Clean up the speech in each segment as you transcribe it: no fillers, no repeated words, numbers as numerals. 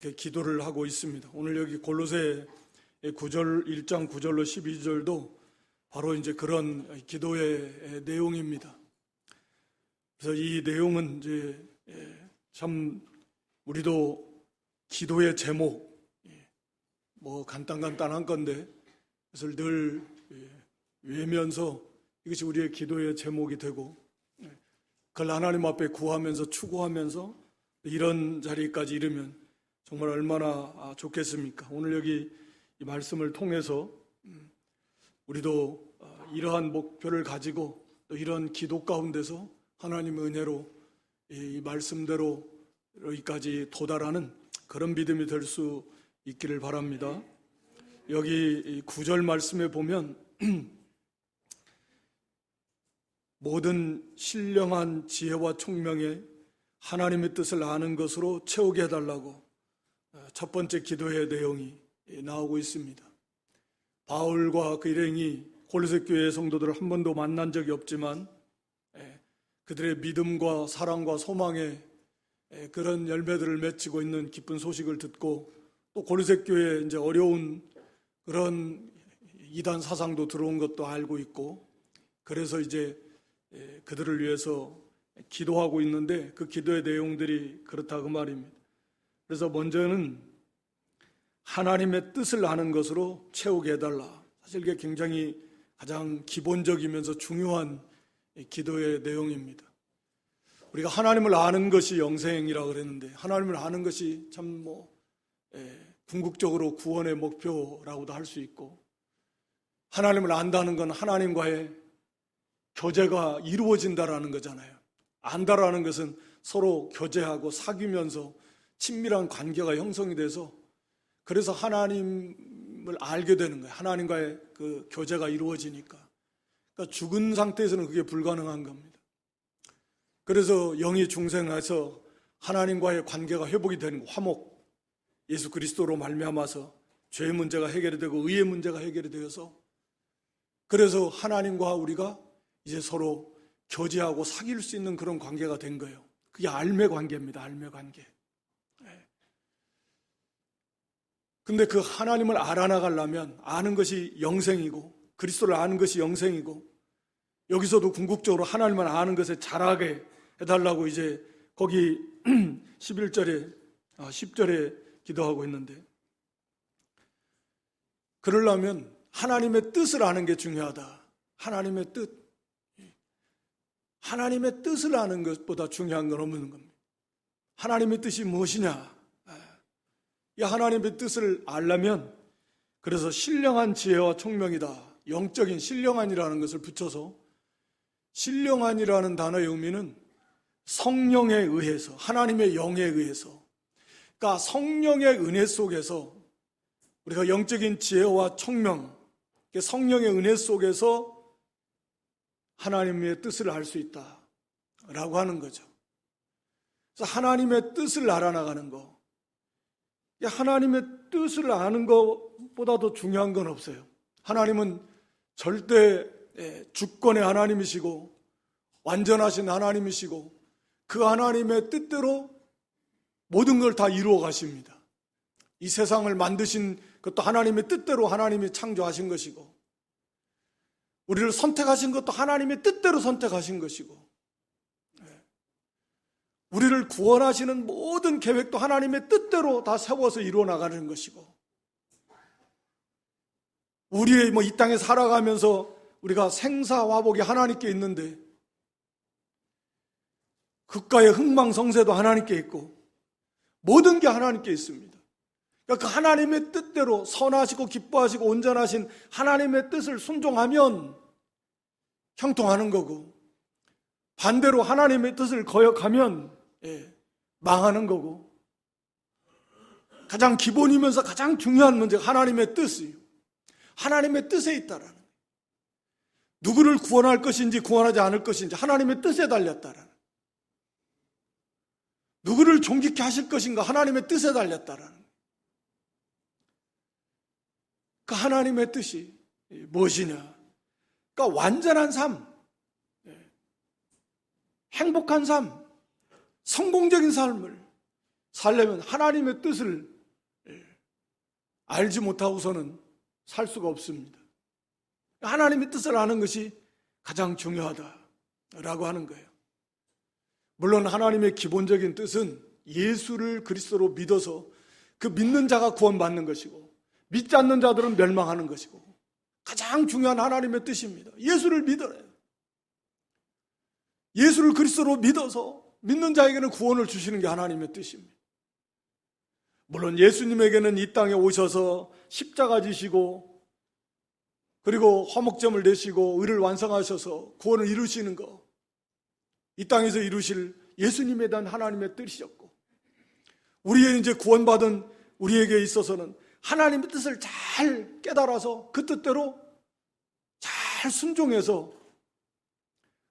기도를 하고 있습니다. 오늘 여기 골로새 1장 9절로 12절도 바로 이제 그런 기도의 내용입니다. 그래서 이 내용은 이제 참 우리도 기도의 제목 뭐 간단한 건데 그것을 늘 외면서 이것이 우리의 기도의 제목이 되고 그걸 하나님 앞에 구하면서 추구하면서 이런 자리까지 이르면 정말 얼마나 좋겠습니까? 오늘 여기 이 말씀을 통해서 우리도 이러한 목표를 가지고 또 이런 기도 가운데서 하나님의 은혜로 이 말씀대로 여기까지 도달하는 그런 믿음이 될 수 있기를 바랍니다. 여기 9절 말씀에 보면 모든 신령한 지혜와 총명에 하나님의 뜻을 아는 것으로 채우게 해달라고 첫 번째 기도의 내용이 나오고 있습니다. 바울과 그 일행이 골로새 교회 성도들을 한 번도 만난 적이 없지만 그들의 믿음과 사랑과 소망에 그런 열매들을 맺히고 있는 기쁜 소식을 듣고 또 골로새 교회에 이제 어려운 그런 이단 사상도 들어온 것도 알고 있고 그래서 이제 그들을 위해서 기도하고 있는데 그 기도의 내용들이 그렇다 그 말입니다. 그래서 먼저는 하나님의 뜻을 아는 것으로 채우게 해달라. 사실 이게 굉장히 가장 기본적이면서 중요한 기도의 내용입니다. 우리가 하나님을 아는 것이 영생이라고 그랬는데 하나님을 아는 것이 참 궁극적으로 구원의 목표라고도 할 수 있고 하나님을 안다는 건 하나님과의 교제가 이루어진다라는 거잖아요. 안다라는 것은 서로 교제하고 사귀면서 친밀한 관계가 형성이 돼서 그래서 하나님을 알게 되는 거예요. 하나님과의 그 교제가 이루어지니까. 그러니까 죽은 상태에서는 그게 불가능한 겁니다. 그래서 영이 중생해서 하나님과의 관계가 회복이 되는 거, 화목, 예수 그리스도로 말미암아서 죄의 문제가 해결이 되고 의의 문제가 해결이 되어서 그래서 하나님과 우리가 이제 서로 교제하고 사귈 수 있는 그런 관계가 된 거예요. 그게 알매 관계입니다. 알매 관계. 근데 그 하나님을 알아나가려면 아는 것이 영생이고 그리스도를 아는 것이 영생이고 여기서도 궁극적으로 하나님을 아는 것에 잘하게 해달라고 이제 거기 11절에 10절에 기도하고 있는데 그러려면 하나님의 뜻을 아는 게 중요하다. 하나님의 뜻. 하나님의 뜻을 아는 것보다 중요한 건 없는 겁니다. 하나님의 뜻이 무엇이냐? 이 하나님의 뜻을 알려면 그래서 신령한 지혜와 총명이다. 영적인 신령한이라는 것을 붙여서 신령한이라는 단어의 의미는 성령에 의해서 하나님의 영에 의해서 그러니까 성령의 은혜 속에서 우리가 영적인 지혜와 총명 성령의 은혜 속에서 하나님의 뜻을 알 수 있다라고 하는 거죠. 그래서 하나님의 뜻을 알아나가는 거 하나님의 뜻을 아는 것보다도 중요한 건 없어요. 하나님은 절대 주권의 하나님이시고 완전하신 하나님이시고 그 하나님의 뜻대로 모든 걸 다 이루어 가십니다. 이 세상을 만드신 것도 하나님의 뜻대로 하나님이 창조하신 것이고 우리를 선택하신 것도 하나님의 뜻대로 선택하신 것이고 우리를 구원하시는 모든 계획도 하나님의 뜻대로 다 세워서 이루어 나가는 것이고 우리의 이 땅에 살아가면서 우리가 생사화복이 하나님께 있는데 국가의 흥망성쇠도 하나님께 있고 모든 게 하나님께 있습니다. 그러니까 그 하나님의 뜻대로 선하시고 기뻐하시고 온전하신 하나님의 뜻을 순종하면 형통하는 거고 반대로 하나님의 뜻을 거역하면 망하는 거고 가장 기본이면서 가장 중요한 문제가 하나님의 뜻이에요. 하나님의 뜻에 있다라는 거예요. 누구를 구원할 것인지 구원하지 않을 것인지 하나님의 뜻에 달렸다라는 거예요. 누구를 존귀케 하실 것인가 하나님의 뜻에 달렸다라는 거예요. 그 하나님의 뜻이 무엇이냐? 그러니까 완전한 삶, 행복한 삶, 성공적인 삶을 살려면 하나님의 뜻을 알지 못하고서는 살 수가 없습니다. 하나님의 뜻을 아는 것이 가장 중요하다라고 하는 거예요. 물론 하나님의 기본적인 뜻은 예수를 그리스도로 믿어서 그 믿는 자가 구원받는 것이고 믿지 않는 자들은 멸망하는 것이고 가장 중요한 하나님의 뜻입니다. 예수를 믿어라. 예수를 그리스도로 믿어서 믿는 자에게는 구원을 주시는 게 하나님의 뜻입니다. 물론 예수님에게는 이 땅에 오셔서 십자가 지시고 그리고 화목제물 내시고 의를 완성하셔서 구원을 이루시는 거, 이 땅에서 이루실 예수님에 대한 하나님의 뜻이었고, 우리의 이제 구원받은 우리에게 있어서는 하나님의 뜻을 잘 깨달아서 그 뜻대로 잘 순종해서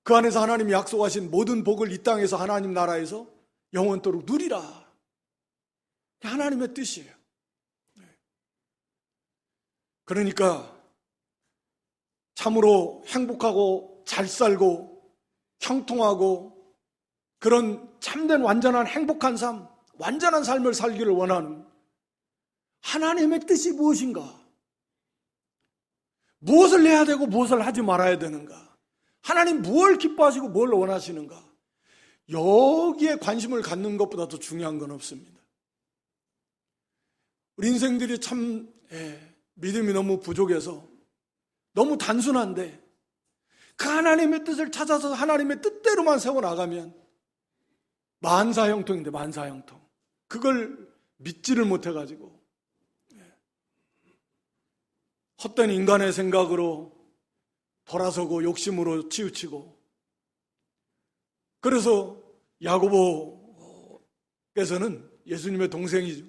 그 안에서 하나님이 약속하신 모든 복을 이 땅에서 하나님 나라에서 영원토록 누리라. 하나님의 뜻이에요. 그러니까 참으로 행복하고 잘 살고 형통하고 그런 참된 완전한 행복한 삶, 완전한 삶을 살기를 원하는 하나님의 뜻이 무엇인가? 무엇을 해야 되고 무엇을 하지 말아야 되는가? 하나님 무엇을 기뻐하시고 뭘 원하시는가? 여기에 관심을 갖는 것보다 더 중요한 건 없습니다. 우리 인생들이 참 믿음이 너무 부족해서 너무 단순한데 그 하나님의 뜻을 찾아서 하나님의 뜻대로만 세워나가면 만사형통인데 만사형통. 그걸 믿지를 못해가지고 헛된 인간의 생각으로 돌아서고 욕심으로 치우치고, 그래서 야고보께서는 예수님의 동생이죠.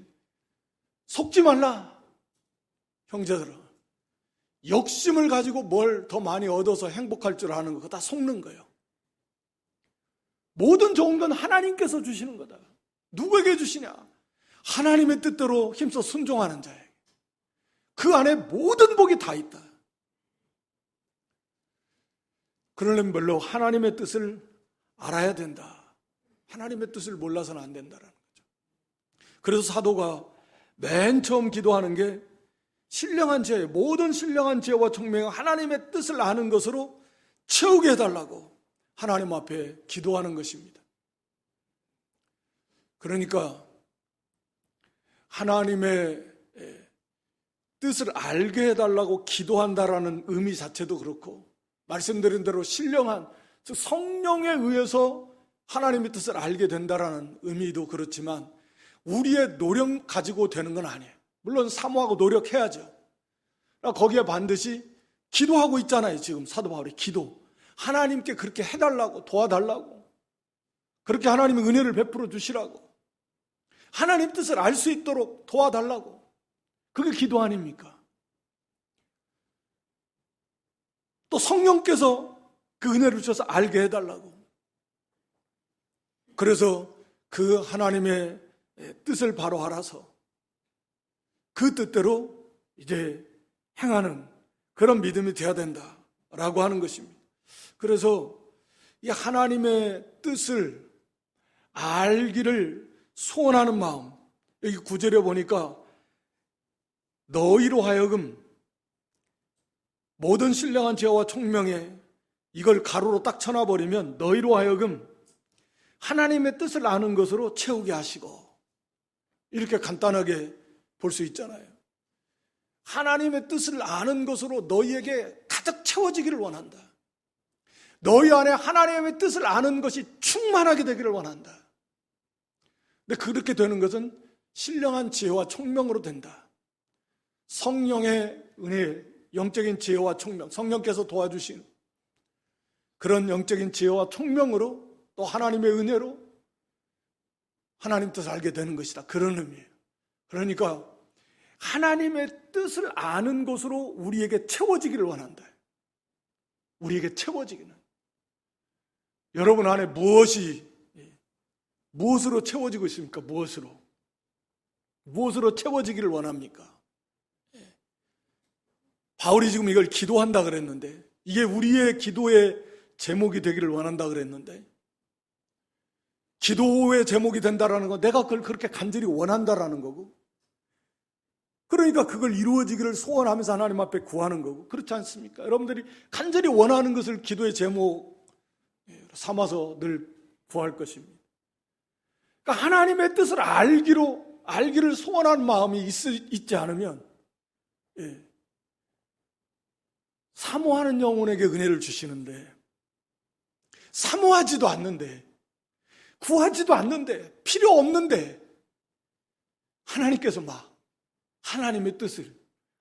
속지 말라 형제들아. 욕심을 가지고 뭘 더 많이 얻어서 행복할 줄 아는 거 그거 다 속는 거예요. 모든 좋은 건 하나님께서 주시는 거다. 누구에게 주시냐? 하나님의 뜻대로 힘써 순종하는 자에게. 그 안에 모든 복이 다 있다. 그러려면 별로 하나님의 뜻을 알아야 된다. 하나님의 뜻을 몰라서는 안 된다라는 거죠. 그래서 사도가 맨 처음 기도하는 게 신령한 지혜, 모든 신령한 지혜와 총명은 하나님의 뜻을 아는 것으로 채우게 해달라고 하나님 앞에 기도하는 것입니다. 그러니까 하나님의 뜻을 알게 해달라고 기도한다라는 의미 자체도 그렇고, 말씀드린 대로 신령한, 즉 성령에 의해서 하나님의 뜻을 알게 된다라는 의미도 그렇지만 우리의 노력 가지고 되는 건 아니에요. 물론 사모하고 노력해야죠. 거기에 반드시 기도하고 있잖아요. 지금 사도 바울이 기도. 하나님께 그렇게 해달라고, 도와달라고, 그렇게 하나님의 은혜를 베풀어 주시라고, 하나님 뜻을 알 수 있도록 도와달라고. 그게 기도 아닙니까? 또 성령께서 그 은혜를 주셔서 알게 해달라고. 그래서 그 하나님의 뜻을 바로 알아서 그 뜻대로 이제 행하는 그런 믿음이 되어야 된다라고 하는 것입니다. 그래서 이 하나님의 뜻을 알기를 소원하는 마음, 여기 9절에 보니까 너희로 하여금 모든 신령한 지혜와 총명에, 이걸 가로로 딱 쳐놔버리면 너희로 하여금 하나님의 뜻을 아는 것으로 채우게 하시고, 이렇게 간단하게 볼 수 있잖아요. 하나님의 뜻을 아는 것으로 너희에게 가득 채워지기를 원한다. 너희 안에 하나님의 뜻을 아는 것이 충만하게 되기를 원한다. 근데 그렇게 되는 것은 신령한 지혜와 총명으로 된다. 성령의 은혜, 영적인 지혜와 총명, 성령께서 도와주신 그런 영적인 지혜와 총명으로, 또 하나님의 은혜로 하나님 뜻을 알게 되는 것이다. 그런 의미예요. 그러니까 하나님의 뜻을 아는 것으로 우리에게 채워지기를 원한다. 우리에게 채워지기는. 여러분 안에 무엇으로 채워지고 있습니까? 무엇으로 채워지기를 원합니까? 바울이 지금 이걸 기도한다 그랬는데, 이게 우리의 기도의 제목이 되기를 원한다 그랬는데, 기도의 제목이 된다라는 건 내가 그걸 그렇게 간절히 원한다라는 거고, 그러니까 그걸 이루어지기를 소원하면서 하나님 앞에 구하는 거고, 그렇지 않습니까? 여러분들이 간절히 원하는 것을 기도의 제목 삼아서 늘 구할 것입니다. 그러니까 하나님의 뜻을 알기를 소원하는 마음이 있지 않으면, 사모하는 영혼에게 은혜를 주시는데, 사모하지도 않는데, 구하지도 않는데, 필요 없는데, 하나님께서 막 하나님의 뜻을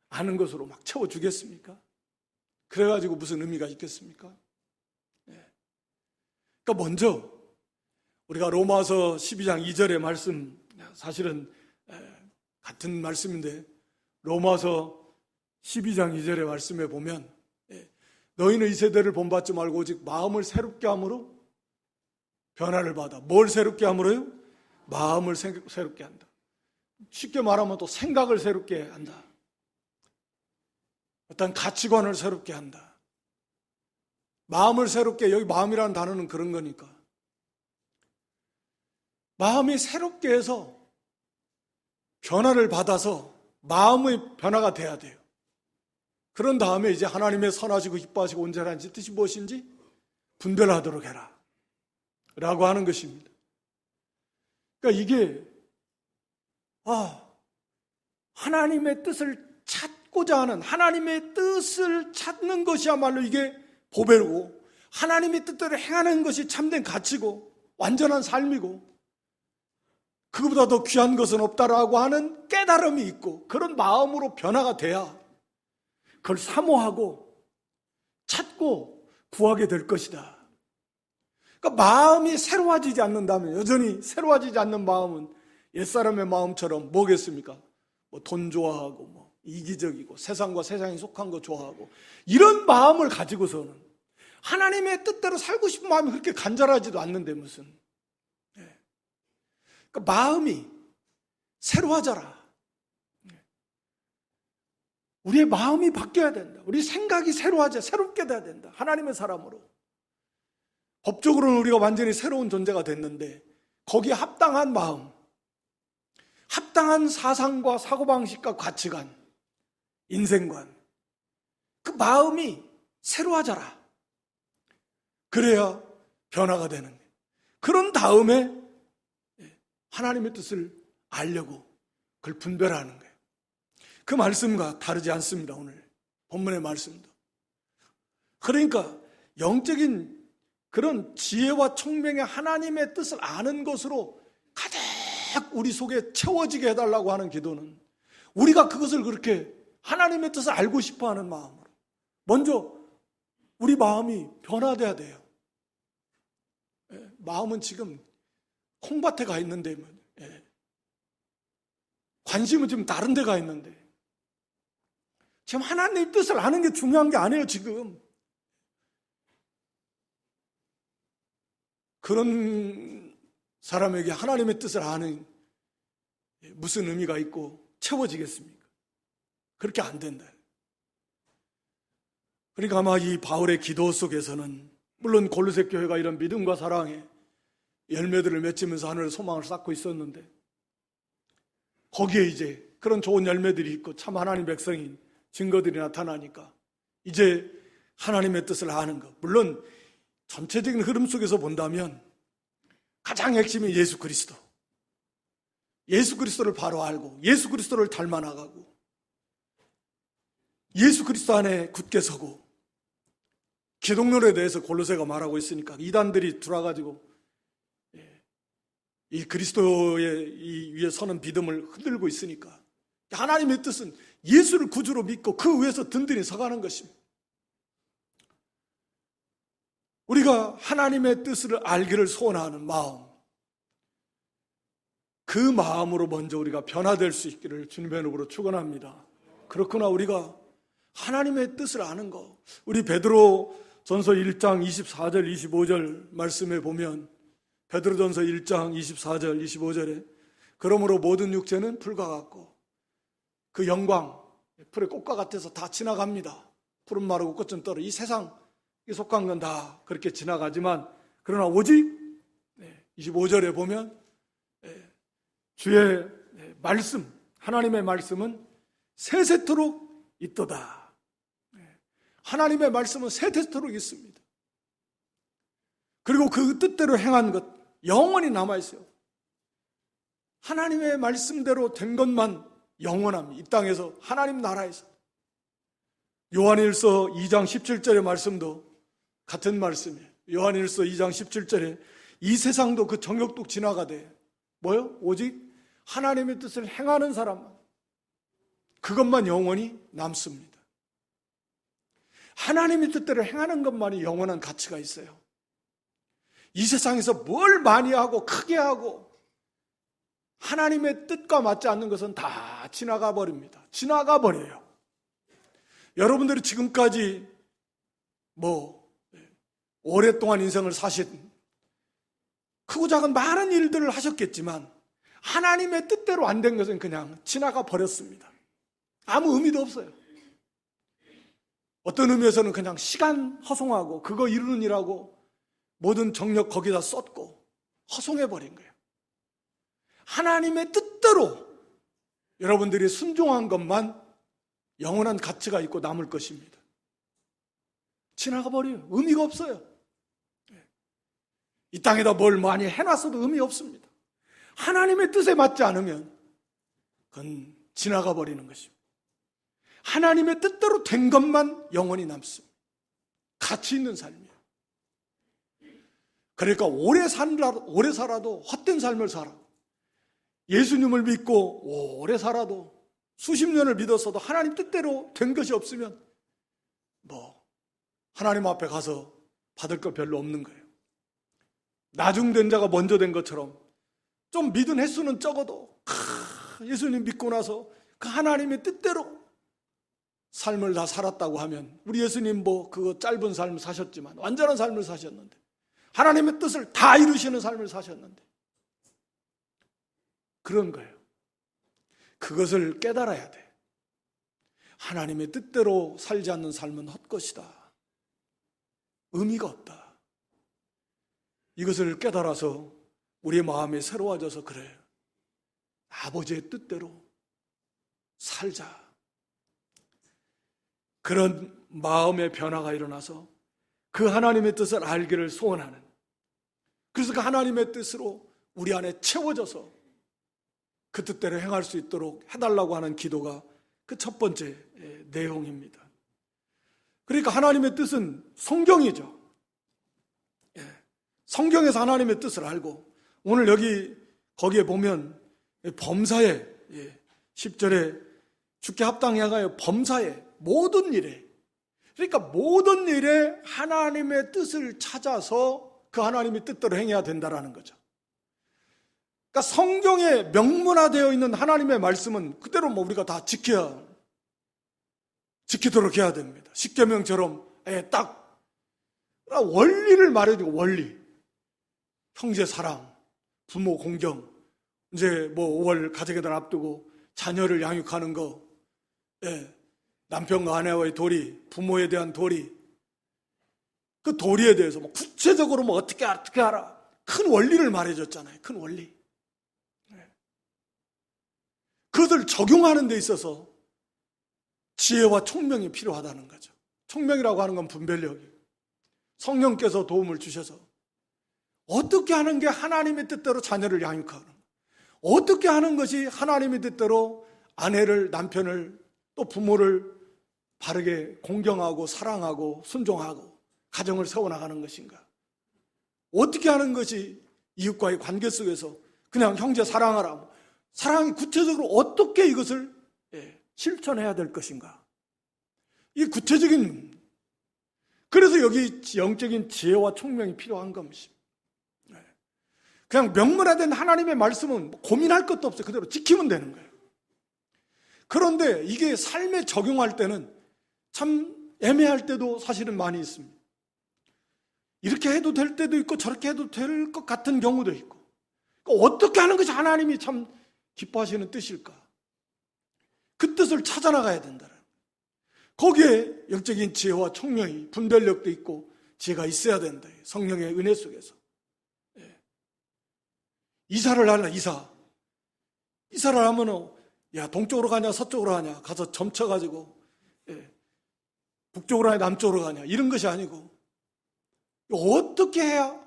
아는 것으로 막 채워주겠습니까? 그래가지고 무슨 의미가 있겠습니까? 그러니까 먼저 우리가 로마서 12장 2절의 말씀, 사실은 같은 말씀인데, 로마서 12장 2절의 말씀에 보면, 너희는 이 세대를 본받지 말고 오직 마음을 새롭게 함으로 변화를 받아. 뭘 새롭게 함으로요? 마음을 새롭게 한다. 쉽게 말하면 또 생각을 새롭게 한다. 어떤 가치관을 새롭게 한다. 마음을 새롭게, 여기 마음이라는 단어는 그런 거니까. 마음이 새롭게 해서 변화를 받아서 마음의 변화가 돼야 돼요. 그런 다음에 이제 하나님의 선하시고 기뻐하시고 온전한 뜻이 무엇인지 분별하도록 해라 라고 하는 것입니다. 그러니까 이게 하나님의 뜻을 찾고자 하는, 하나님의 뜻을 찾는 것이야말로 이게 보배고, 하나님의 뜻대로 행하는 것이 참된 가치고 완전한 삶이고, 그보다 더 귀한 것은 없다라고 하는 깨달음이 있고, 그런 마음으로 변화가 돼야 그걸 사모하고 찾고 구하게 될 것이다. 그러니까 마음이 새로워지지 않는다면, 여전히 새로워지지 않는 마음은 옛사람의 마음처럼 뭐겠습니까? 돈 좋아하고, 이기적이고, 세상과 세상에 속한 거 좋아하고, 이런 마음을 가지고서는 하나님의 뜻대로 살고 싶은 마음이 그렇게 간절하지도 않는데 무슨. 그러니까 마음이 새로워져라. 우리의 마음이 바뀌어야 된다. 우리 생각이 새롭게 돼야 된다. 하나님의 사람으로. 법적으로는 우리가 완전히 새로운 존재가 됐는데, 거기에 합당한 마음, 합당한 사상과 사고방식과 가치관, 인생관, 그 마음이 새로워져라. 그래야 변화가 되는 거예요. 그런 다음에 하나님의 뜻을 알려고 그걸 분별하는 거예요. 그 말씀과 다르지 않습니다. 오늘 본문의 말씀도. 그러니까 영적인 그런 지혜와 총명의 하나님의 뜻을 아는 것으로 가득 우리 속에 채워지게 해달라고 하는 기도는, 우리가 그것을 그렇게 하나님의 뜻을 알고 싶어하는 마음으로 먼저 우리 마음이 변화돼야 돼요. 마음은 지금 콩밭에 가 있는데, 관심은 지금 다른 데 가 있는데, 지금 하나님의 뜻을 아는 게 중요한 게 아니에요. 지금 그런 사람에게 하나님의 뜻을 아는 무슨 의미가 있고 채워지겠습니까? 그렇게 안 된다. 그러니까 아마 이 바울의 기도 속에서는, 물론 골로새 교회가 이런 믿음과 사랑의 열매들을 맺으면서 하늘의 소망을 쌓고 있었는데, 거기에 이제 그런 좋은 열매들이 있고 참 하나님 백성인 증거들이 나타나니까 이제 하나님의 뜻을 아는 것, 물론 전체적인 흐름 속에서 본다면 가장 핵심이 예수 그리스도, 예수 그리스도를 바로 알고 예수 그리스도를 닮아 나가고 예수 그리스도 안에 굳게 서고, 기독론에 대해서 골로새가 말하고 있으니까 이단들이 들어와가지고 이 그리스도의 이 위에 서는 믿음을 흔들고 있으니까, 하나님의 뜻은 예수를 구주로 믿고 그 위에서 든든히 서가는 것입니다. 우리가 하나님의 뜻을 알기를 소원하는 마음, 그 마음으로 먼저 우리가 변화될 수 있기를 주님의 이름으로 축원합니다. 그렇구나, 우리가 하나님의 뜻을 아는 거, 우리 베드로 전서 1장 24절 25절 말씀에 보면, 베드로전서 1장 24절 25절에 그러므로 모든 육체는 풀과 같고 그 영광 풀의 꽃과 같아서 다 지나갑니다. 푸른 마르고 꽃은 떨어, 이 세상에 속한 건 다 그렇게 지나가지만, 그러나 오직 25절에 보면 주의 말씀, 하나님의 말씀은 세세토록 있도다. 하나님의 말씀은 세세토록 있습니다. 그리고 그 뜻대로 행한 것 영원히 남아있어요. 하나님의 말씀대로 된 것만 영원합니다. 이 땅에서, 하나님 나라에서. 요한일서 2장 17절의 말씀도 같은 말씀이에요. 요한일서 2장 17절에 이 세상도 그 정욕도 지나가되 뭐요? 오직 하나님의 뜻을 행하는 사람만, 그것만 영원히 남습니다. 하나님의 뜻대로 행하는 것만이 영원한 가치가 있어요. 이 세상에서 뭘 많이 하고 크게 하고 하나님의 뜻과 맞지 않는 것은 다 지나가 버립니다. 지나가 버려요. 여러분들이 지금까지 오랫동안 인생을 사신 크고 작은 많은 일들을 하셨겠지만 하나님의 뜻대로 안 된 것은 그냥 지나가 버렸습니다. 아무 의미도 없어요. 어떤 의미에서는 그냥 시간 허송하고 그거 이루느니라고 모든 정력 거기다 쏟고 허송해버린 거예요. 하나님의 뜻대로 여러분들이 순종한 것만 영원한 가치가 있고 남을 것입니다. 지나가 버려요. 의미가 없어요. 이 땅에다 뭘 많이 해놨어도 의미 없습니다. 하나님의 뜻에 맞지 않으면 그건 지나가 버리는 것입니다. 하나님의 뜻대로 된 것만 영원히 남습니다. 가치 있는 삶이에요. 그러니까 오래 살아도 헛된 삶을 살아. 예수님을 믿고 오래 살아도 수십 년을 믿었어도 하나님 뜻대로 된 것이 없으면 하나님 앞에 가서 받을 거 별로 없는 거예요. 나중된 자가 먼저 된 것처럼 좀 믿은 횟수는 적어도 예수님 믿고 나서 그 하나님의 뜻대로 삶을 다 살았다고 하면, 우리 예수님 그거 짧은 삶을 사셨지만 완전한 삶을 사셨는데, 하나님의 뜻을 다 이루시는 삶을 사셨는데, 그런 거예요. 그것을 깨달아야 돼. 하나님의 뜻대로 살지 않는 삶은 헛것이다. 의미가 없다. 이것을 깨달아서 우리의 마음이 새로워져서, 그래, 아버지의 뜻대로 살자. 그런 마음의 변화가 일어나서 그 하나님의 뜻을 알기를 소원하는, 그래서 그 하나님의 뜻으로 우리 안에 채워져서 그 뜻대로 행할 수 있도록 해달라고 하는 기도가 그 첫 번째 내용입니다. 그러니까 하나님의 뜻은 성경이죠. 성경에서 하나님의 뜻을 알고, 오늘 거기에 보면 범사에 10절에 주께 합당하여 범사에 모든 일에, 그러니까 모든 일에 하나님의 뜻을 찾아서 그 하나님의 뜻대로 행해야 된다라는 거죠. 그러니까 성경에 명문화되어 있는 하나님의 말씀은 그대로 우리가 다 지키도록 해야 됩니다. 십계명처럼 딱 원리를 말해주고, 원리, 형제 사랑, 부모 공경, 이제 5월 가정의 날 앞두고 자녀를 양육하는 거, 남편과 아내와의 도리, 부모에 대한 도리, 그 도리에 대해서 구체적으로 어떻게 하라, 큰 원리를 말해줬잖아요. 큰 원리. 그것을 적용하는 데 있어서 지혜와 총명이 필요하다는 거죠. 총명이라고 하는 건 분별력이에요. 성령께서 도움을 주셔서 어떻게 하는 게 하나님의 뜻대로 자녀를 양육하는, 어떻게 하는 것이 하나님의 뜻대로 아내를, 남편을, 또 부모를 바르게 공경하고 사랑하고 순종하고 가정을 세워나가는 것인가, 어떻게 하는 것이 이웃과의 관계 속에서 그냥 형제 사랑하라, 사랑이 구체적으로 어떻게 이것을 실천해야 될 것인가, 이 구체적인, 그래서 여기 영적인 지혜와 총명이 필요한 것입니다. 그냥 명문화된 하나님의 말씀은 고민할 것도 없어요. 그대로 지키면 되는 거예요. 그런데 이게 삶에 적용할 때는 참 애매할 때도 사실은 많이 있습니다. 이렇게 해도 될 때도 있고 저렇게 해도 될 것 같은 경우도 있고, 그러니까 어떻게 하는 것이 하나님이 참 기뻐하시는 뜻일까, 그 뜻을 찾아나가야 된다. 거기에 영적인 지혜와 총명이, 분별력도 있고 지혜가 있어야 된다. 성령의 은혜 속에서. 이사를 하려, 이사를 하면은, 야, 동쪽으로 가냐, 서쪽으로 가냐, 가서 점쳐가지고, 북쪽으로 가냐, 남쪽으로 가냐, 이런 것이 아니고, 어떻게 해야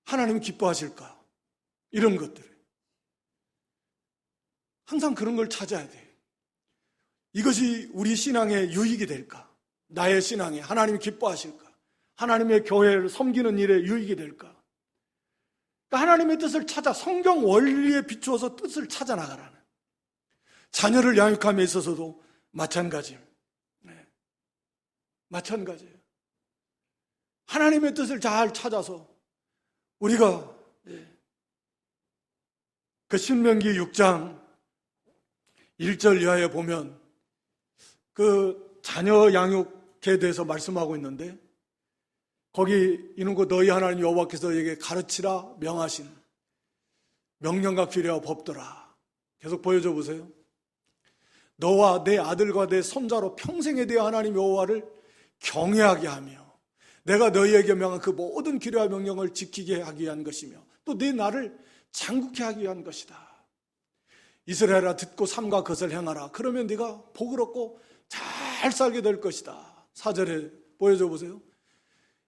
하나님이 기뻐하실까? 이런 것들. 항상 그런 걸 찾아야 돼. 이것이 우리 신앙의 유익이 될까? 나의 신앙에 하나님이 기뻐하실까? 하나님의 교회를 섬기는 일에 유익이 될까? 그러니까 하나님의 뜻을 찾아 성경 원리에 비추어서 뜻을 찾아 나가라는. 자녀를 양육함에 있어서도 마찬가지예요. 마찬가지예요. 하나님의 뜻을 잘 찾아서 우리가 그 신명기 6장 1절 이하에 보면 그 자녀 양육에 대해서 말씀하고 있는데, 거기 이는 곧 너희 하나님 여호와께서 너희에게 가르치라 명하신 명령과 규례와 법도라. 계속 보여줘 보세요. 너와 내 아들과 내 손자로 평생에 대해 하나님 여호와를 경외하게 하며 내가 너희에게 명한 그 모든 규례와 명령을 지키게 하기 위한 것이며 또 네 나를 장국케 하기 위한 것이다. 이스라엘아 듣고 삼가 그것을 행하라. 그러면 네가 복을 얻고 잘 살게 될 것이다. 4절에 보여줘 보세요.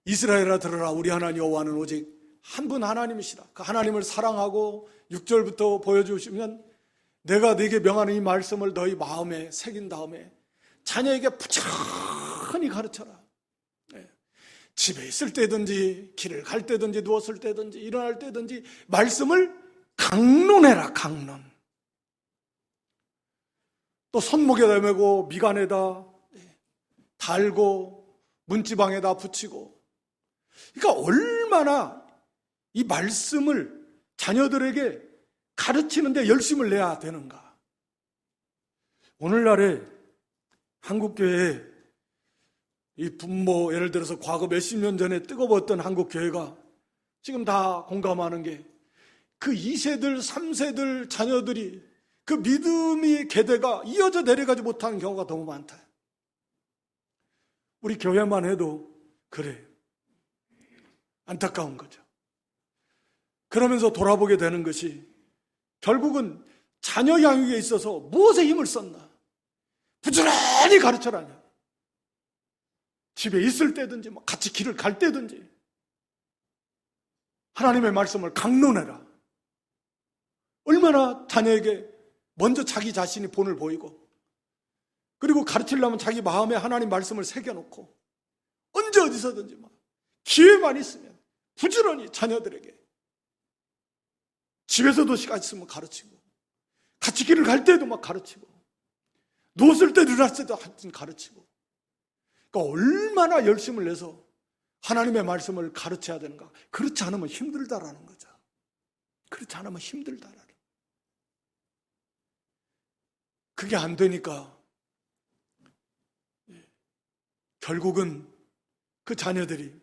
이스라엘아 들어라. 우리 하나님 여호와는 오직 한 분 하나님이시다. 그 하나님을 사랑하고 6절부터 보여주시면 내가 네게 명하는 이 말씀을 너희 마음에 새긴 다음에 자녀에게 부지런히 가르쳐라. 집에 있을 때든지 길을 갈 때든지 누웠을 때든지 일어날 때든지 말씀을 강론해라. 강론. 또 손목에다 메고 미간에다 달고 문지방에다 붙이고. 그러니까 얼마나 이 말씀을 자녀들에게 가르치는데 열심을 내야 되는가. 오늘날에 한국교회에 이 부모, 예를 들어서 과거 몇십 년 전에 뜨거웠던 한국교회가 지금 다 공감하는 게 그 2세들, 3세들 자녀들이 그 믿음의 계대가 이어져 내려가지 못하는 경우가 너무 많다. 우리 교회만 해도 그래. 안타까운 거죠. 그러면서 돌아보게 되는 것이 결국은 자녀 양육에 있어서 무엇에 힘을 썼나? 부지런히 가르쳐라냐. 집에 있을 때든지 같이 길을 갈 때든지 하나님의 말씀을 강론해라. 얼마나 자녀에게 먼저 자기 자신이 본을 보이고 그리고 가르치려면 자기 마음에 하나님 말씀을 새겨놓고 언제 어디서든지 기회만 있으면 부지런히 자녀들에게 집에서도 시간 있으면 가르치고 같이 길을 갈 때도 가르치고 누웠을 때 일어났을 때도 가르치고. 그러니까 얼마나 열심을 내서 하나님의 말씀을 가르쳐야 되는가. 그렇지 않으면 힘들다라는 거죠. 그렇지 않으면 힘들다라는. 그게 안 되니까 결국은 그 자녀들이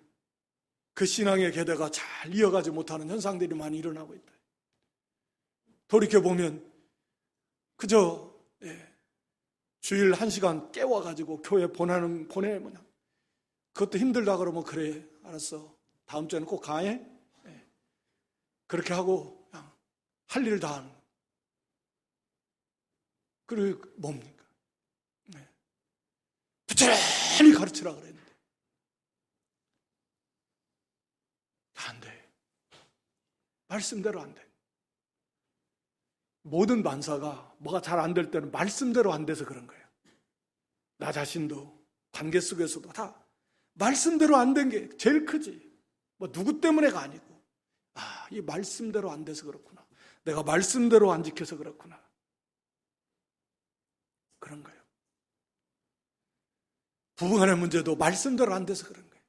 그 신앙의 계대가 잘 이어가지 못하는 현상들이 많이 일어나고 있다. 돌이켜보면 그저 주일 1시간 깨워가지고 교회 보내면 그것도 힘들다 그러면 그래 알았어 다음 주에는 꼭 가해. 그렇게 하고 그냥 할 일 다 하는. 그리고 뭡니까? 부지런히 가르치라 그랬는데 안 돼. 말씀대로 안 돼. 모든 만사가 뭐가 잘 안 될 때는 말씀대로 안 돼서 그런 거예요. 나 자신도 관계 속에서도 다 말씀대로 안 된 게 제일 크지. 누구 때문에가 아니고 이 말씀대로 안 돼서 그렇구나. 내가 말씀대로 안 지켜서 그렇구나. 그런 거예요. 부부간의 문제도 말씀대로 안 돼서 그런 거예요.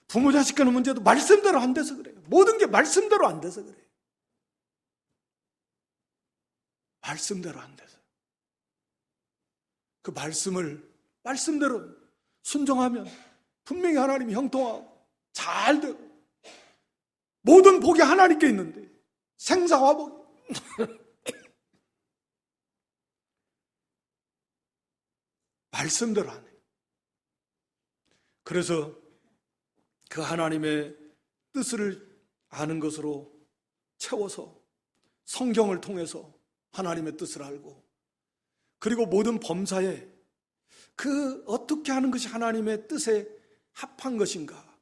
부모 자식 간의 문제도 말씀대로 안 돼서 그래요. 모든 게 말씀대로 안 돼서 그래요. 말씀대로 안 돼서. 그 말씀을 말씀대로 순종하면 분명히 하나님이 형통하고 잘 되고 모든 복이 하나님께 있는데 생사화복 말씀대로 안 해요. 그래서 그 하나님의 뜻을 아는 것으로 채워서 성경을 통해서 하나님의 뜻을 알고, 그리고 모든 범사에 그 어떻게 하는 것이 하나님의 뜻에 합한 것인가,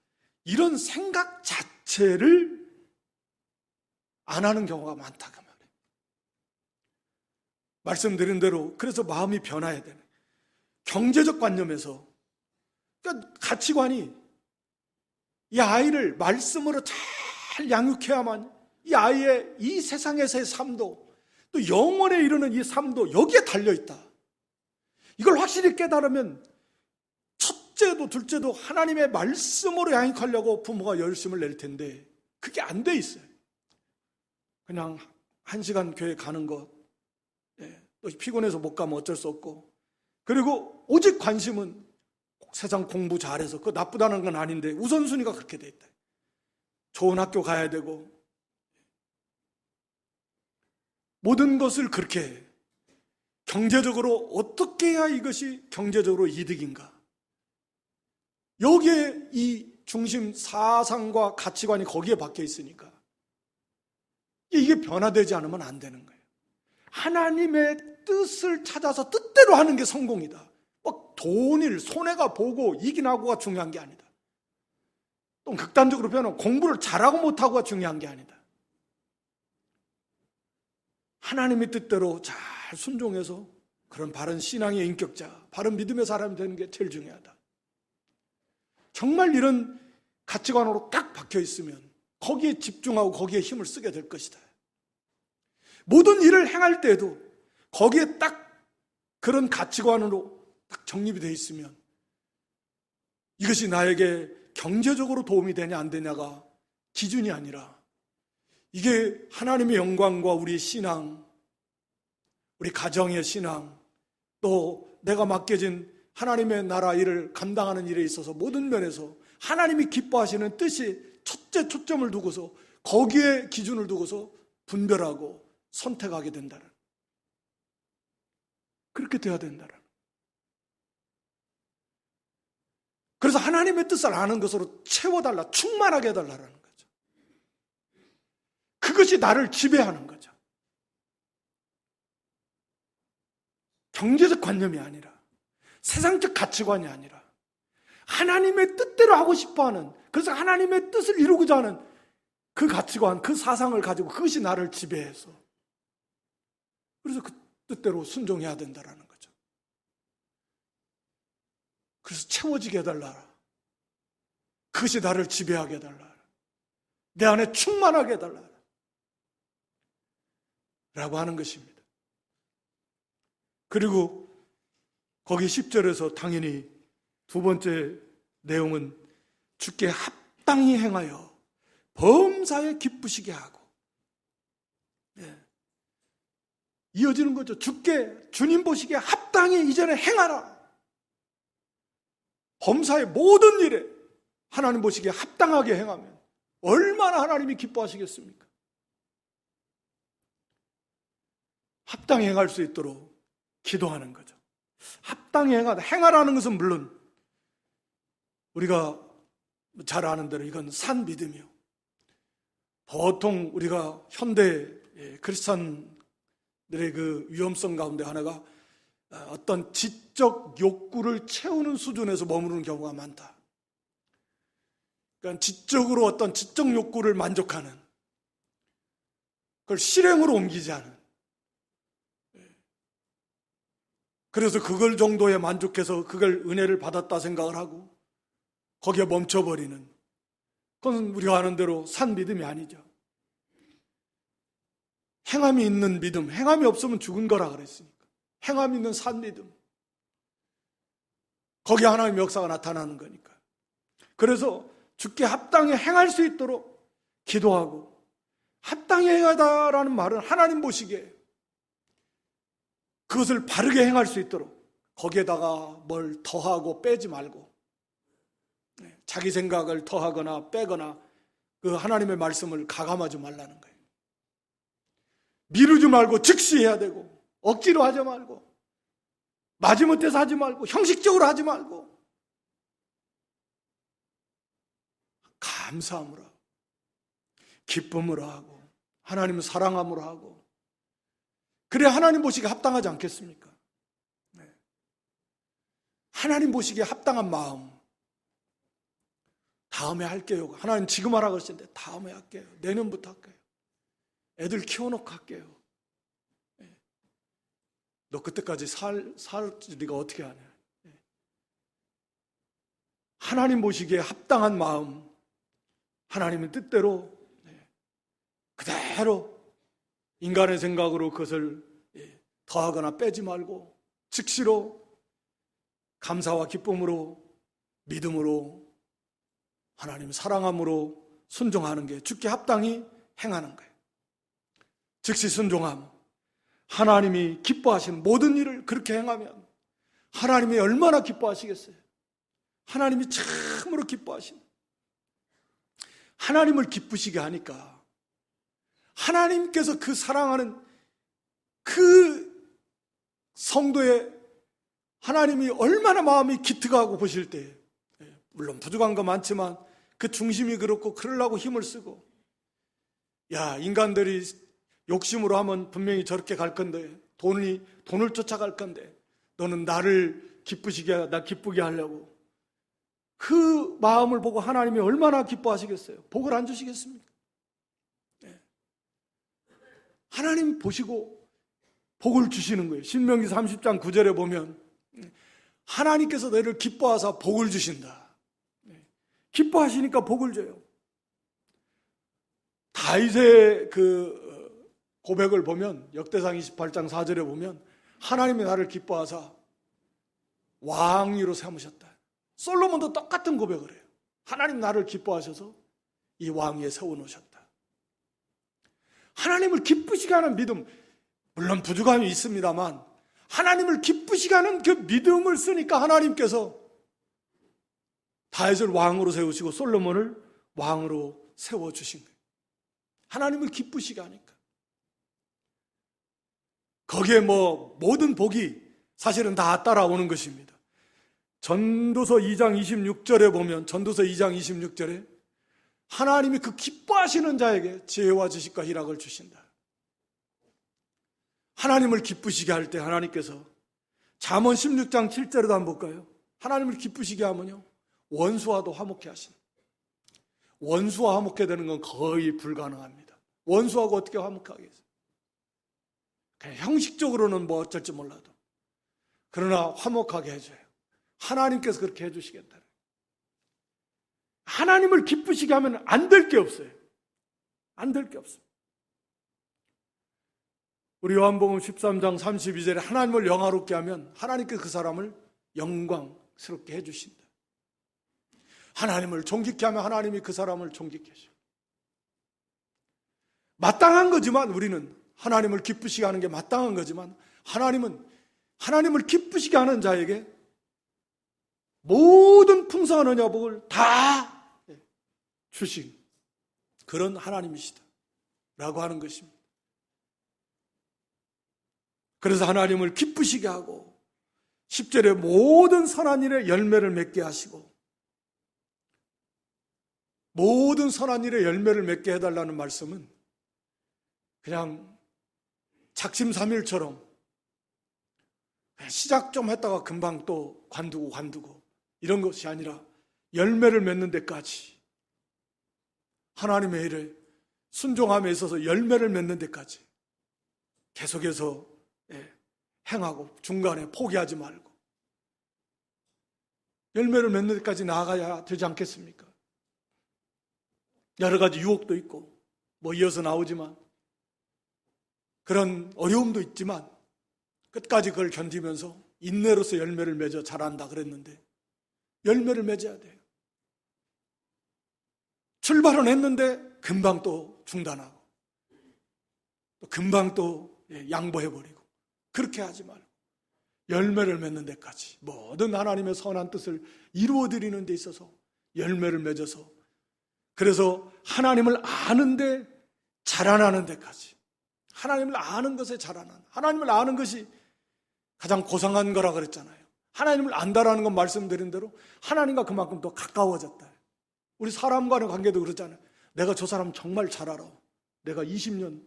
이런 생각 자체를 안 하는 경우가 많다 그 말이에요. 말씀드린 대로 그래서 마음이 변화해야 되는, 경제적 관념에서, 그러니까 가치관이 이 아이를 말씀으로 잘 양육해야만 이 아이의 이 세상에서의 삶도, 또 영원에 이르는 이 삶도 여기에 달려있다. 이걸 확실히 깨달으면 첫째도 둘째도 하나님의 말씀으로 양육하려고 부모가 열심을 낼 텐데 그게 안 돼 있어요. 그냥 1시간 교회 가는 것, 또 피곤해서 못 가면 어쩔 수 없고, 그리고 오직 관심은 세상 공부 잘해서, 그거 나쁘다는 건 아닌데 우선순위가 그렇게 돼 있다. 좋은 학교 가야 되고, 모든 것을 그렇게 경제적으로 어떻게 해야 이것이 경제적으로 이득인가, 여기에 이 중심 사상과 가치관이 거기에 박혀 있으니까 이게 변화되지 않으면 안 되는 거예요. 하나님의 뜻을 찾아서 뜻대로 하는 게 성공이다. 막 돈을 손해가 보고 이긴하고가 중요한 게 아니다. 또 극단적으로 표현하면 공부를 잘하고 못하고가 중요한 게 아니다. 하나님의 뜻대로 잘 순종해서 그런 바른 신앙의 인격자, 바른 믿음의 사람이 되는 게 제일 중요하다. 정말 이런 가치관으로 딱 박혀 있으면 거기에 집중하고 거기에 힘을 쓰게 될 것이다. 모든 일을 행할 때에도 거기에 딱 그런 가치관으로 딱 정립이 되어 있으면 이것이 나에게 경제적으로 도움이 되냐 안 되냐가 기준이 아니라, 이게 하나님의 영광과 우리의 신앙, 우리 가정의 신앙, 또 내가 맡겨진 하나님의 나라 일을 감당하는 일에 있어서 모든 면에서 하나님이 기뻐하시는 뜻이 첫째 초점을 두고서 거기에 기준을 두고서 분별하고 선택하게 된다는, 그렇게 돼야 된다는. 그래서 하나님의 뜻을 아는 것으로 채워달라, 충만하게 해달라는 거죠. 그것이 나를 지배하는 거죠. 경제적 관념이 아니라, 세상적 가치관이 아니라 하나님의 뜻대로 하고 싶어하는, 그래서 하나님의 뜻을 이루고자 하는 그 가치관, 그 사상을 가지고 그것이 나를 지배해서, 그래서 그 뜻대로 순종해야 된다는 거죠. 그래서 채워지게 해달라, 그것이 나를 지배하게 해달라, 내 안에 충만하게 해달라 라고 하는 것입니다. 그리고 거기 10절에서 당연히 두 번째 내용은 주께 합당히 행하여 범사에 기쁘시게 하고, 이어지는 거죠. 주께, 주님 보시기에 합당히 이전에 행하라. 범사의 모든 일에 하나님 보시기에 합당하게 행하면 얼마나 하나님이 기뻐하시겠습니까? 합당히 행할 수 있도록 기도하는 거죠. 합당히 행하다. 행하라는 것은 물론 우리가 잘 아는 대로 이건 산 믿음이요. 보통 우리가 현대 크리스찬들의 그 위험성 가운데 하나가 어떤 지적 욕구를 채우는 수준에서 머무르는 경우가 많다. 그러니까 지적으로 어떤 지적 욕구를 만족하는, 그걸 실행으로 옮기지 않은, 그래서 그걸 정도에 만족해서 그걸 은혜를 받았다 생각을 하고 거기에 멈춰버리는, 그건 우리가 아는 대로 산 믿음이 아니죠. 행함이 있는 믿음, 행함이 없으면 죽은 거라 그랬으니까 행함이 있는 산 믿음, 거기에 하나님의 역사가 나타나는 거니까. 그래서 주께 합당히 행할 수 있도록 기도하고, 합당히 행하다라는 말은 하나님 보시기에 그것을 바르게 행할 수 있도록 거기에다가 뭘 더하고 빼지 말고, 자기 생각을 더하거나 빼거나 그 하나님의 말씀을 가감하지 말라는 거예요. 미루지 말고 즉시 해야 되고, 억지로 하지 말고, 마지못해서 하지 말고, 형식적으로 하지 말고, 감사함으로, 기쁨으로 하고, 하나님을 사랑함으로 하고, 그래 하나님 보시기에 합당하지 않겠습니까? 네. 하나님 보시기에 합당한 마음, 다음에 할게요. 하나님 지금 하라고 하시는데 다음에 할게요. 내년부터 할게요. 애들 키워놓고 할게요. 네. 너 그때까지 살 네가 어떻게 하냐. 네. 하나님 보시기에 합당한 마음, 하나님의 뜻대로 그대로 인간의 생각으로 그것을 더하거나 빼지 말고 즉시로 감사와 기쁨으로 믿음으로 하나님 사랑함으로 순종하는 게 주께 합당히 행하는 거예요. 즉시 순종함, 하나님이 기뻐하시는 모든 일을 그렇게 행하면 하나님이 얼마나 기뻐하시겠어요? 하나님이 참으로 기뻐하시는, 하나님을 기쁘시게 하니까 하나님께서 그 사랑하는 그 성도의 하나님이 얼마나 마음이 기특하고 보실 때, 물론 부족한 거 많지만 그 중심이 그렇고 그러려고 힘을 쓰고, 야, 인간들이 욕심으로 하면 분명히 저렇게 갈 건데, 돈을 쫓아갈 건데 너는 나를 기쁘시게, 나 기쁘게 하려고, 그 마음을 보고 하나님이 얼마나 기뻐하시겠어요? 복을 안 주시겠습니까? 하나님 보시고 복을 주시는 거예요. 신명기 30장 9절에 보면 하나님께서 너를 기뻐하사 복을 주신다. 기뻐하시니까 복을 줘요. 다윗의 그 고백을 보면, 역대상 28장 4절에 보면 하나님이 나를 기뻐하사 왕위로 삼으셨다. 솔로몬도 똑같은 고백을 해요. 하나님 나를 기뻐하셔서 이 왕위에 세워놓으셨다. 하나님을 기쁘시게 하는 믿음, 물론 부족함이 있습니다만 하나님을 기쁘시게 하는 그 믿음을 쓰니까 하나님께서 다윗을 왕으로 세우시고 솔로몬을 왕으로 세워주신 거예요. 하나님을 기쁘시게 하니까. 거기에 모든 복이 사실은 다 따라오는 것입니다. 전도서 2장 26절에 보면, 전도서 2장 26절에 하나님이 그 기뻐하시는 자에게 지혜와 지식과 희락을 주신다. 하나님을 기쁘시게 할 때 하나님께서, 잠언 16장 7절에도 한번 볼까요? 하나님을 기쁘시게 하면요, 원수와도 화목해 하신다. 원수와 화목해 되는 건 거의 불가능합니다. 원수하고 어떻게 화목하겠어요? 그냥 형식적으로는 뭐 어쩔지 몰라도, 그러나 화목하게 해줘요. 하나님께서 그렇게 해주시겠다. 하나님을 기쁘시게 하면 안 될 게 없어요. 안 될 게 없어요. 우리 요한복음 13장 32절에 하나님을 영화롭게 하면 하나님께서 그 사람을 영광스럽게 해주신다. 하나님을 존귀케 하면 하나님이 그 사람을 존귀케 하셔. 마땅한 거지만, 우리는 하나님을 기쁘시게 하는 게 마땅한 거지만, 하나님은 하나님을 기쁘시게 하는 자에게 모든 풍성한 언약복을 다 주신 그런 하나님이시다 라고 하는 것입니다. 그래서 하나님을 기쁘시게 하고 10절에 모든 선한 일에 열매를 맺게 하시고, 모든 선한 일에 열매를 맺게 해달라는 말씀은 그냥 작심삼일처럼 시작 좀 했다가 금방 또 관두고 이런 것이 아니라 열매를 맺는 데까지, 하나님의 일에 순종함에 있어서 열매를 맺는 데까지 계속해서 행하고 중간에 포기하지 말고 열매를 맺는 데까지 나아가야 되지 않겠습니까? 여러 가지 유혹도 있고 이어서 나오지만, 그런 어려움도 있지만 끝까지 그걸 견디면서 인내로서 열매를 맺어 자란다 그랬는데 열매를 맺어야 돼요. 출발은 했는데 금방 또 중단하고 또 금방 또 양보해버리고, 그렇게 하지 말고 열매를 맺는 데까지, 모든 하나님의 선한 뜻을 이루어드리는 데 있어서 열매를 맺어서, 그래서 하나님을 아는데 자라나는 데까지, 하나님을 아는 것에 자라나는, 하나님을 아는 것이 가장 고상한 거라 그랬잖아요. 하나님을 안다라는 건 말씀드린 대로 하나님과 그만큼 더 가까워졌다. 우리 사람과의 관계도 그렇잖아요. 내가 저 사람 정말 잘 알아. 내가 20년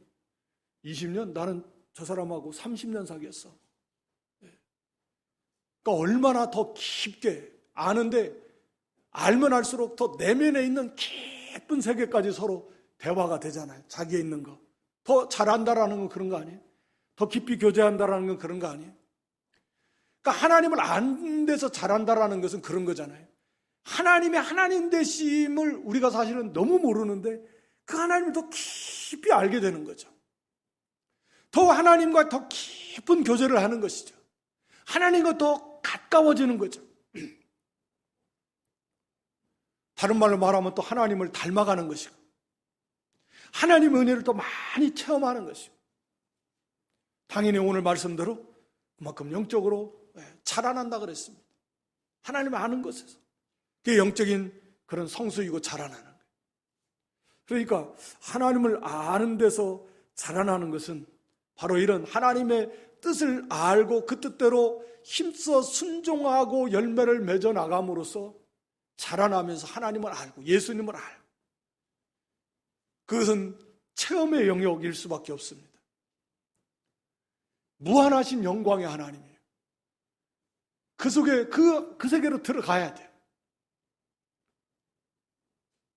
나는 저 사람하고 30년 사귀었어. 그러니까 얼마나 더 깊게 아는데 알면 알수록 더 내면에 있는 깊은 세계까지 서로 대화가 되잖아요. 자기에 있는 거. 더 잘한다라는 건 그런 거 아니에요? 더 깊이 교제한다라는 건 그런 거 아니에요? 그러니까 하나님을 아는 데서 잘한다라는 것은 그런 거잖아요. 하나님의 하나님 되심을 우리가 사실은 너무 모르는데 그 하나님을 더 깊이 알게 되는 거죠. 더 하나님과 더 깊은 교제를 하는 것이죠. 하나님과 더 가까워지는 거죠. 다른 말로 말하면 또 하나님을 닮아가는 것이고 하나님의 은혜를 더 많이 체험하는 것이고 당연히 오늘 말씀대로 그만큼 영적으로 자라난다 그랬습니다. 하나님을 아는 것에서 그게 영적인 그런 성수이고 자라나는 거예요. 그러니까 하나님을 아는 데서 자라나는 것은 바로 이런 하나님의 뜻을 알고 그 뜻대로 힘써 순종하고 열매를 맺어 나감으로써 자라나면서 하나님을 알고 예수님을 알고 그것은 체험의 영역일 수밖에 없습니다. 무한하신 영광의 하나님이에요. 그 속에 그 세계로 들어가야 돼요.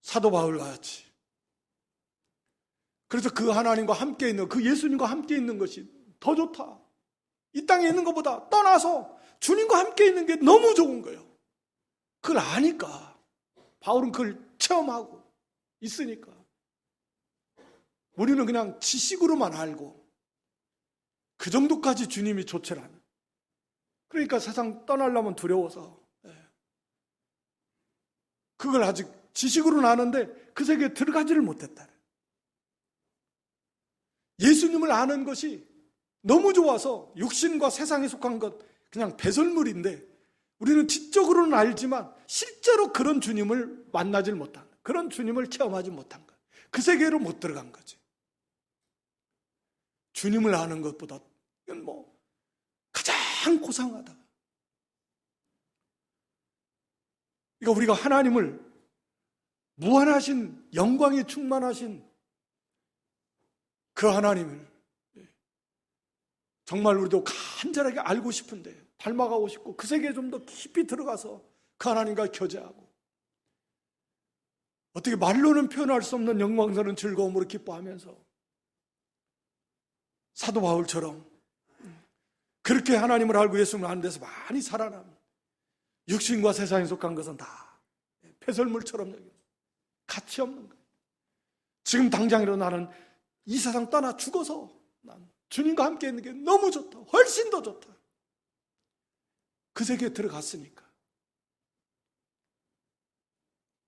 사도 바울 같이. 그래서 그 하나님과 함께 있는 그 예수님과 함께 있는 것이 더 좋다. 이 땅에 있는 것보다 떠나서 주님과 함께 있는 게 너무 좋은 거예요. 그걸 아니까 바울은 그걸 체험하고 있으니까 우리는 그냥 지식으로만 알고 그 정도까지 주님이 좋지라는. 그러니까 세상 떠나려면 두려워서 그걸 아직 지식으로는 아는데 그 세계에 들어가지를 못했다. 예수님을 아는 것이 너무 좋아서 육신과 세상에 속한 것 그냥 배설물인데 우리는 지적으로는 알지만 실제로 그런 주님을 만나질 못한, 그런 주님을 체험하지 못한 것. 그 세계로 못 들어간 거지. 주님을 아는 것보다 이건 가장 고상하다. 그러니까 우리가 하나님을 무한하신 영광이 충만하신 그 하나님을 정말 우리도 간절하게 알고 싶은데 닮아가고 싶고 그 세계에 좀 더 깊이 들어가서 그 하나님과 교제하고 어떻게 말로는 표현할 수 없는 영광스러운 즐거움으로 기뻐하면서 사도 바울처럼 그렇게 하나님을 알고 예수님을 아는 데서 많이 살아납니다. 육신과 세상에 속한 것은 다 폐설물처럼 여기는 가치 없는 거예요. 지금 당장이라도 나는 이 세상 떠나 죽어서 난 주님과 함께 있는 게 너무 좋다. 훨씬 더 좋다. 그 세계에 들어갔으니까.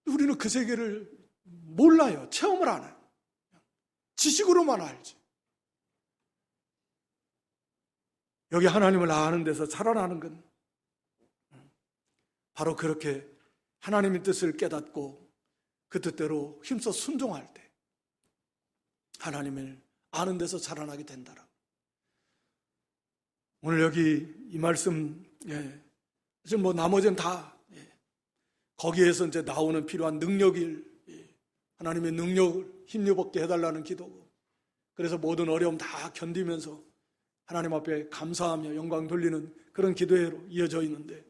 우리는 그 세계를 몰라요. 체험을 안 해요. 지식으로만 알지. 여기 하나님을 아는 데서 자라나는 건 바로 그렇게 하나님의 뜻을 깨닫고 그 뜻대로 힘써 순종할 때 하나님을 아는 데서 자라나게 된다라고. 오늘 여기 이 말씀, 지금 나머지는 다, 거기에서 이제 나오는 필요한 능력을, 하나님의 능력을 힘입었게 해달라는 기도고, 그래서 모든 어려움 다 견디면서 하나님 앞에 감사하며 영광 돌리는 그런 기도회로 이어져 있는데,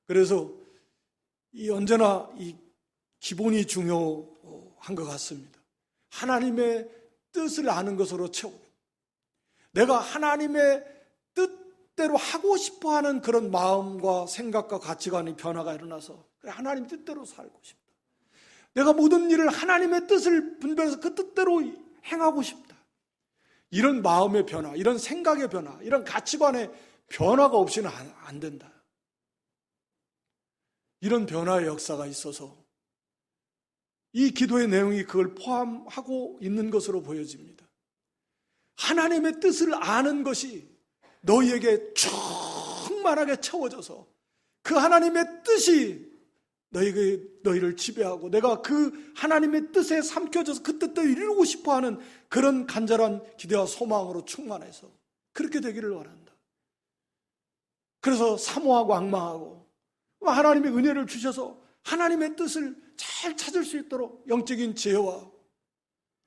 그래서 언제나 이 기본이 중요한 것 같습니다. 하나님의 뜻을 아는 것으로 채우고, 내가 하나님의 뜻대로 하고 싶어하는 그런 마음과 생각과 가치관의 변화가 일어나서 그래, 하나님 뜻대로 살고 싶다. 내가 모든 일을 하나님의 뜻을 분별해서 그 뜻대로 행하고 싶다. 이런 마음의 변화, 이런 생각의 변화, 이런 가치관의 변화가 없이는 안 된다. 이런 변화의 역사가 있어서 이 기도의 내용이 그걸 포함하고 있는 것으로 보여집니다. 하나님의 뜻을 아는 것이 너희에게 충만하게 채워져서 그 하나님의 뜻이 너희를 지배하고 내가 그 하나님의 뜻에 삼켜져서 그 뜻대로 이루고 싶어하는 그런 간절한 기대와 소망으로 충만해서 그렇게 되기를 원한다. 그래서 사모하고 앙망하고 하나님의 은혜를 주셔서 하나님의 뜻을 잘 찾을 수 있도록 영적인 지혜와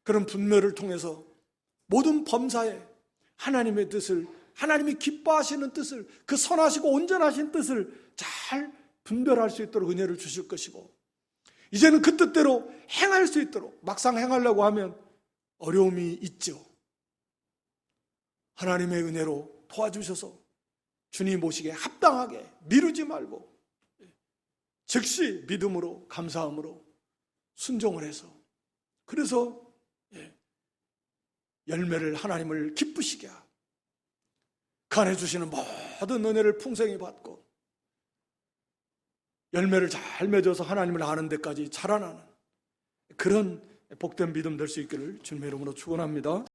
그런 분별을 통해서 모든 범사에 하나님의 뜻을, 하나님이 기뻐하시는 뜻을, 그 선하시고 온전하신 뜻을 잘 분별할 수 있도록 은혜를 주실 것이고, 이제는 그 뜻대로 행할 수 있도록, 막상 행하려고 하면 어려움이 있죠. 하나님의 은혜로 도와주셔서 주님 모시기에 합당하게 미루지 말고 즉시 믿음으로, 감사함으로 순종을 해서, 그래서 열매를 하나님을 기쁘시게 하고 그 안에 주시는 모든 은혜를 풍성히 받고 열매를 잘 맺어서 하나님을 아는 데까지 자라나는 그런 복된 믿음 될 수 있기를 주님의 이름으로 축원합니다.